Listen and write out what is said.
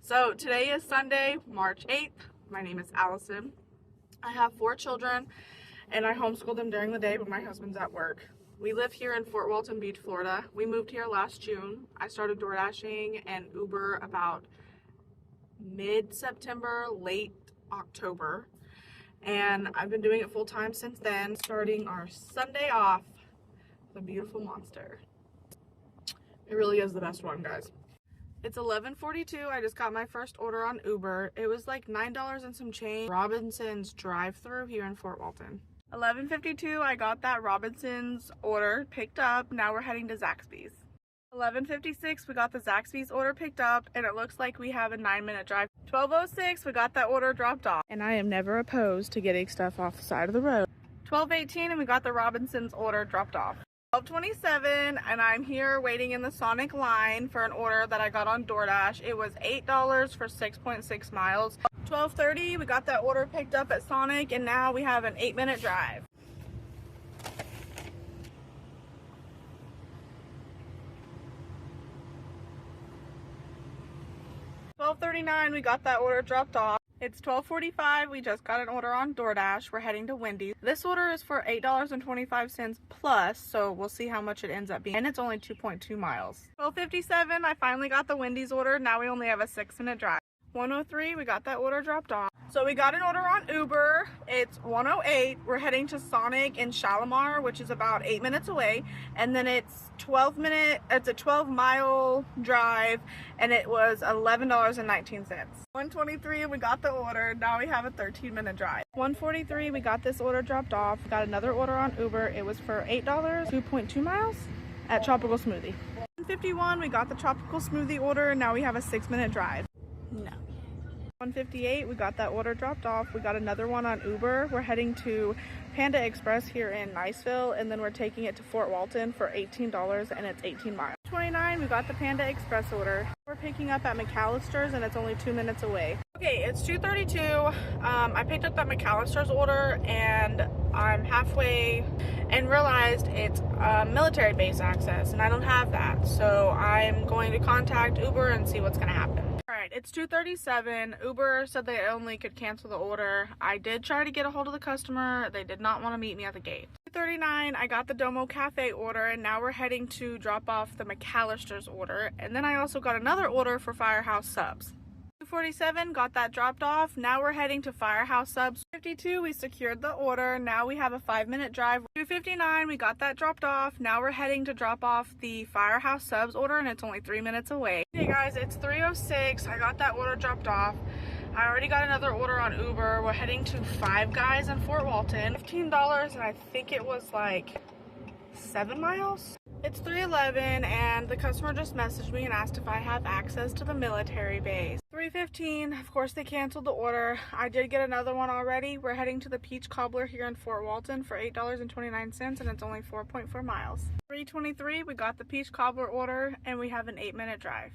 So today is Sunday, March 8th. My name is Allison. I have 4 children and I homeschool them during the day, but my husband's at work. We live here in Fort Walton Beach, Florida. We moved here last June. I started door dashing and Uber about mid-September, late October. And I've been doing it full time since then, starting our Sunday off with a beautiful monster. It really is the best one, guys. It's 11:42. I just got my first order on Uber. It was like $9 and some change. Robinson's drive-thru here in Fort Walton. 11:52. I got that Robinson's order picked up. Now we're heading to Zaxby's. 11:56. We got the Zaxby's order picked up, and it looks like we have a 9-minute drive. 12:06. We got that order dropped off, and I am never opposed to getting stuff off the side of the road. 12:18, and we got the Robinson's order dropped off. 12:27, and I'm here waiting in the Sonic line for an order that I got on DoorDash. It was $8 for 6.6 miles. 12:30, we got that order picked up at Sonic, and now we have an 8-minute drive. $12:39, we got that order dropped off. It's 12:45, we just got an order on DoorDash. We're heading to Wendy's. This order is for $8.25 plus, so we'll see how much it ends up being. And it's only 2.2 miles. 12:57, I finally got the Wendy's order. Now we only have a 6-minute drive. 1:03, we got that order dropped off. So we got an order on Uber. It's 1:08. We're heading to Sonic in Shalimar, which is about 8 minutes away. And then it's a 12-mile drive, and it was $11.19. 1:23, we got the order. Now we have a 13-minute drive. 1:43, we got this order dropped off. Got another order on Uber. It was for $8, 2.2 miles at Tropical Smoothie. 1:51, we got the Tropical Smoothie order. Now we have a 6-minute drive. No. 1:58, we got that order dropped off. We got another one on Uber. We're heading to Panda Express here in Niceville, and then we're taking it to Fort Walton for $18, and it's 18 miles. 29, we got the Panda Express order. We're picking up at McAllister's, and it's only 2 minutes away. Okay, it's 2:32. I picked up that McAllister's order, and I'm halfway and realized it's military base access, and I don't have that. So I'm going to contact Uber and see what's going to happen. Alright, it's 2:37. Uber said they only could cancel the order. I did try to get a hold of the customer. They did not want to meet me at the gate. 2:39, I got the Domo Cafe order, and now we're heading to drop off the McAllister's order. And then I also got another order for Firehouse Subs. 2:47, got that dropped off. Now we're heading to Firehouse Subs. 52, we secured the order. Now we have a 5-minute drive. 2:59, we got that dropped off. Now we're heading to drop off the Firehouse Subs order, and it's only 3 minutes away. Hey guys, it's 3:06. I got that order dropped off. I already got another order on Uber. We're heading to Five Guys in Fort Walton. $15, and I think it was like 7 miles. It's 3:11, and the customer just messaged me and asked if I have access to the military base. 3:15, of course they canceled the order. I did get another one already. We're heading to the Peach Cobbler here in Fort Walton for $8.29, and it's only 4.4 miles. 3:23, we got the Peach Cobbler order, and we have an 8-minute drive.